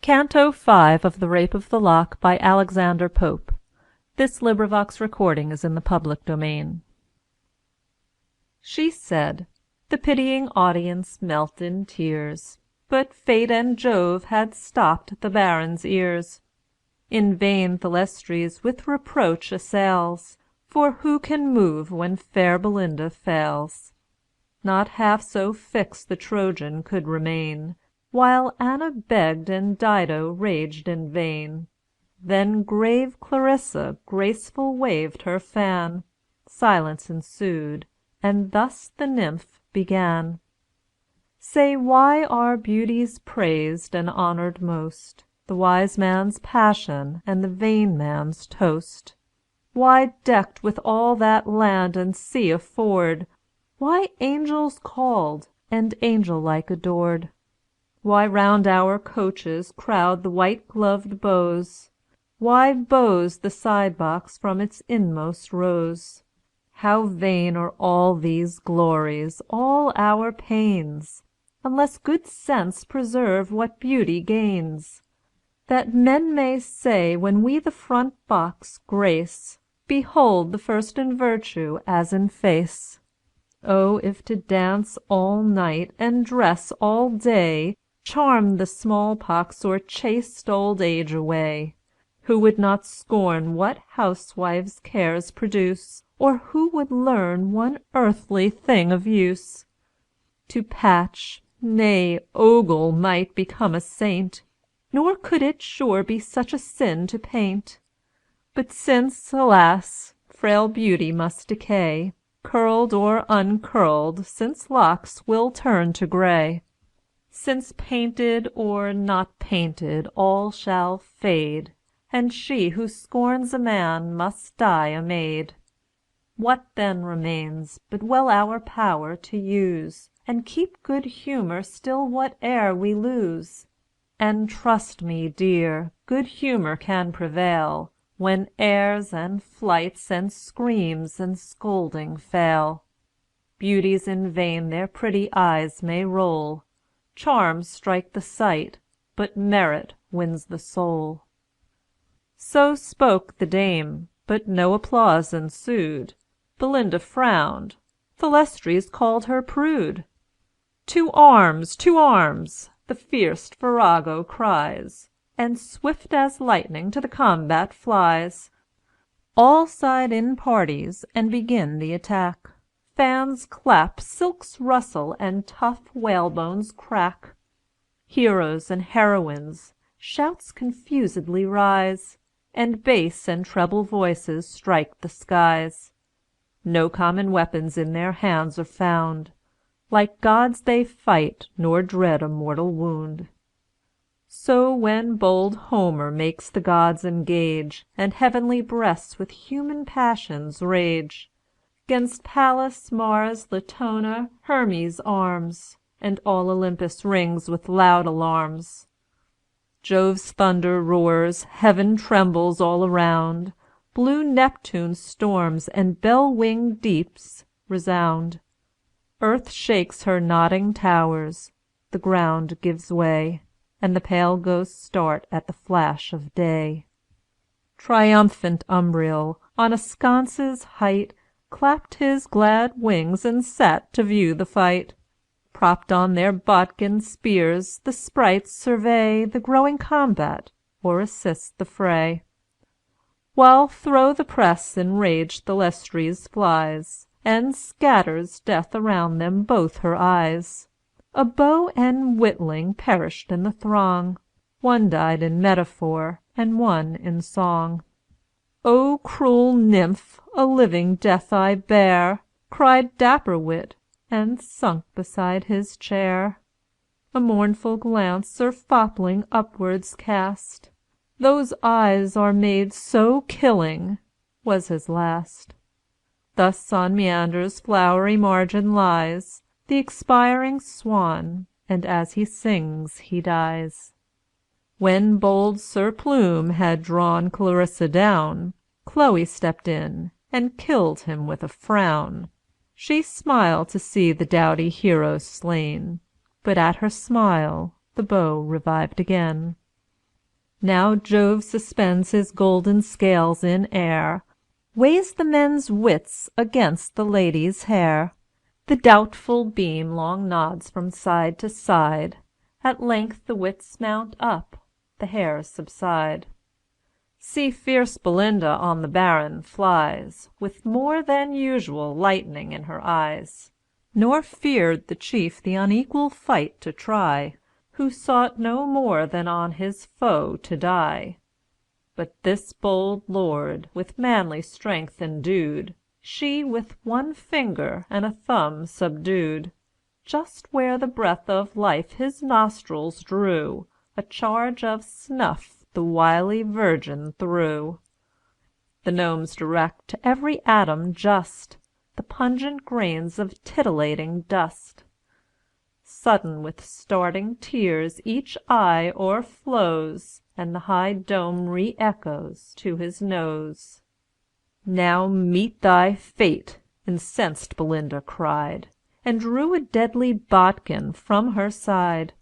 Canto 5 of The Rape of the Lock by Alexander Pope. Recording is in the public domain. She said, the pitying audience melt in tears, but Fate and Jove had stopped the Baron's ears. In vain Thalestries with reproach assails, for who can move when fair Belinda fails? Not half so fixed the Trojan could remain, while Anna begged and Dido raged in vain. Then grave Clarissa graceful waved her fan. Silence ensued, and thus the nymph began. Say, why are beauties praised and honoured most, the wise man's passion and the vain man's toast? Why decked with all that land and sea afford? Why angels called, and angel-like adored? Why round our coaches crowd the white-gloved beaux? Why bows the side-box from its inmost rows? How vain are all these glories, all our pains, unless good sense preserve what beauty gains? That men may say when we the front box grace, behold the first in virtue as in face. Oh, if to dance all night, and dress all day, charm the small-pox or chaste old age away! Who would not scorn what housewife's cares produce, or who would learn one earthly thing of use? To patch, nay, ogle might become a saint, nor could it sure be such a sin to paint. But since, alas, frail beauty must decay, curled or uncurled, since locks will turn to grey, since painted or not painted all shall fade, and she who scorns a man must die a maid. What then remains but well our power to use, and keep good humour still whate'er we lose? And trust me, dear, good humour can prevail, when airs and flights and screams and scolding fail. Beauties in vain their pretty eyes may roll, charms strike the sight, but merit wins the soul. So spoke the dame, but no applause ensued. Belinda frowned, Thalestries called her prude. To arms! To arms! the fierce virago cries, and swift as lightning to the combat flies. All side in parties, and begin the attack. Fans clap, silks rustle, and tough whalebones crack. Heroes and heroines, shouts confusedly rise, and bass and treble voices strike the skies. No common weapons in their hands are found, like gods they fight, nor dread a mortal wound. So when bold Homer makes the gods engage, and heavenly breasts with human passions rage, 'gainst Pallas, Mars, Latona, Hermes arms, and all Olympus rings with loud alarms. Jove's thunder roars, heaven trembles all around, blue Neptune storms, and bell-winged deeps resound. Earth shakes her nodding towers, the ground gives way, and the pale ghosts start at the flash of day. Triumphant Umbriel, on a sconce's height, clapped his glad wings and sat to view the fight. Propped on their bodkin spears, the sprites survey the growing combat, or assist the fray. While thro' the press enraged Thalestries flies, and scatters death around them both her eyes. A beau and witling perished in the throng, one died in metaphor, and one in song. "O cruel nymph, a living death I bear!" cried dapper wit, and sunk beside his chair. A mournful glance Sir Fopling upwards cast, "Those eyes are made so killing," was his last. Thus on Meander's flowery margin lies the expiring swan, and as he sings he dies. When bold Sir Plume had drawn Clarissa down, Chloe stepped in, and killed him with a frown. She smiled to see the doughty hero slain, but at her smile the beau revived again. Now Jove suspends his golden scales in air, weighs the men's wits against the ladies' hair. The doubtful beam long nods from side to side, at length the wits mount up, the hairs subside. See fierce Belinda on the Baron flies, with more than usual lightning in her eyes. Nor feared the chief the unequal fight to try, who sought no more than on his foe to die. But this bold lord, with manly strength endued, she with one finger and a thumb subdued. Just where the breath of life his nostrils drew, a charge of snuff the wily virgin threw. The gnomes direct to every atom just the pungent grains of titillating dust. Sudden with starting tears each eye o'erflows, and the high dome re-echoes to his nose. "Now meet thy fate!" incensed Belinda cried, and drew a deadly bodkin from her side.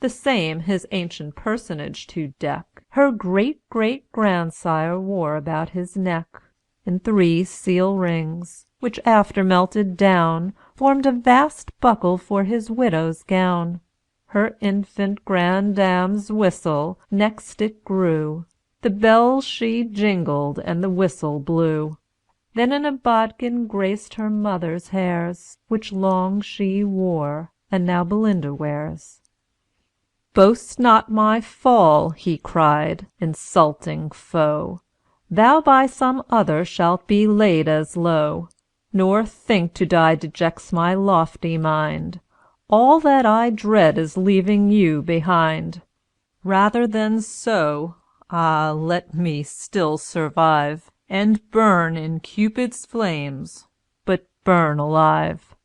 The same his ancient personage to deck, her great-great-grandsire wore about his neck, in 3 seal rings, which after melted down, formed a vast buckle for his widow's gown. Her infant grandam's whistle next it grew, the bells she jingled and the whistle blew. Then in a bodkin graced her mother's hairs, which long she wore, and now Belinda wears. "Boast not my fall," he cried, "insulting foe! Thou by some other shalt be laid as low. Nor think to die dejects my lofty mind, All that I dread is leaving you behind. Rather than so, ah, let me still survive, And burn in Cupid's flames, but burn alive."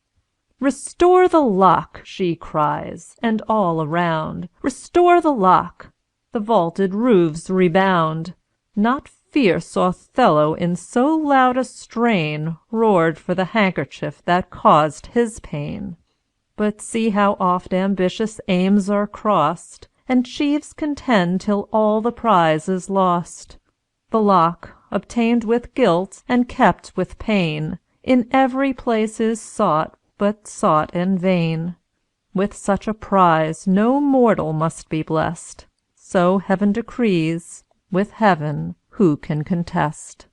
"Restore the lock!" she cries, and all around, "Restore the lock!" The vaulted roofs rebound. Not fierce Othello in so loud a strain Roared for the handkerchief that caused his pain. But see how oft ambitious aims are crossed, And chiefs contend till all the prize is lost. The lock, obtained with guilt and kept with pain, In every place is sought, but sought in vain. With such a prize no mortal must be blessed, So Heaven decrees, with Heaven who can contest?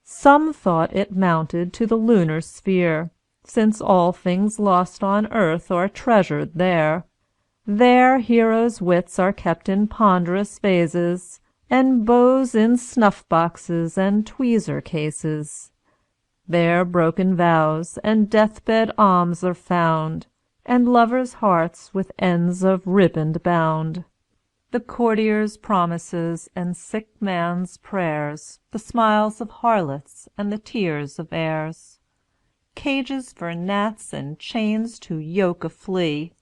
Some thought it mounted to the lunar sphere, Since all things lost on earth are treasured there. There heroes' wits are kept in ponderous vases, And bows in snuff-boxes and tweezer cases. There broken vows and death-bed alms are found, And lovers' hearts with ends of riband bound. The courtier's promises and sick man's prayers, The smiles of harlots and the tears of heirs. Cages for gnats and chains to yoke a flea,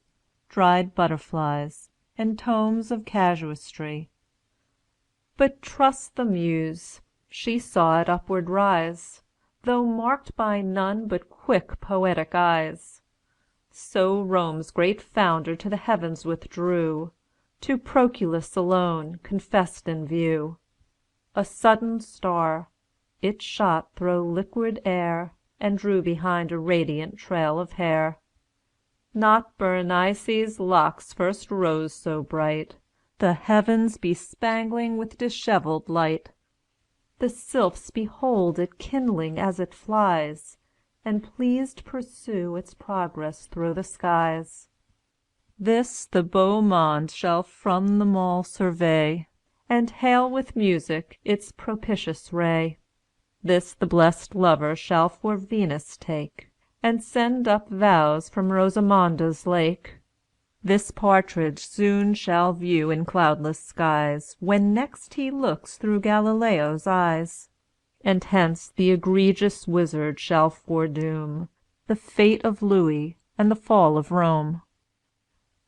Dried butterflies, and tomes of casuistry. But trust the Muse, she saw it upward rise, Though marked by none but quick poetic eyes. So Rome's great founder to the heavens withdrew, To Proculus alone confessed in view. A sudden star, it shot thro' liquid air, And drew behind a radiant trail of hair. Not Berenice's locks first rose so bright, The heavens bespangling with dishevelled light. The sylphs behold it kindling as it flies, And pleased pursue its progress thro' the skies. This the beau monde shall from the mall survey, And hail with music its propitious ray. This the blest lover shall for Venus take, And send up vows from Rosamunda's lake. This partridge soon shall view in cloudless skies, When next he looks through Galileo's eyes. And hence the egregious wizard shall foredoom The fate of Louis and the fall of Rome.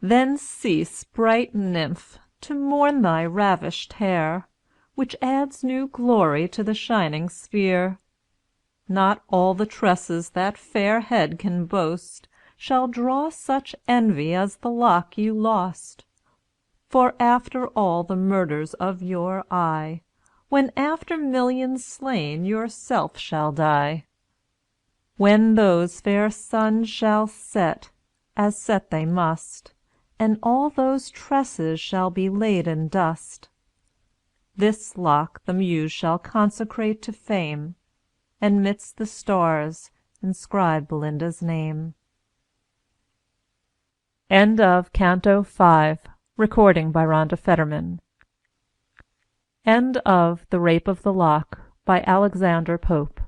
Then cease, bright nymph, to mourn thy ravished hair, Which adds new glory to the shining sphere. Not all the tresses that fair head can boast Shall draw such envy as the lock you lost. For after all the murders of your eye, when after millions slain yourself shall die, when those fair suns shall set, as set they must, and all those tresses shall be laid in dust, this lock the Muse shall consecrate to fame, and midst the stars inscribe Belinda's name. End of Canto 5. Recording by Rhonda Fetterman. End of The Rape of the Lock by Alexander Pope.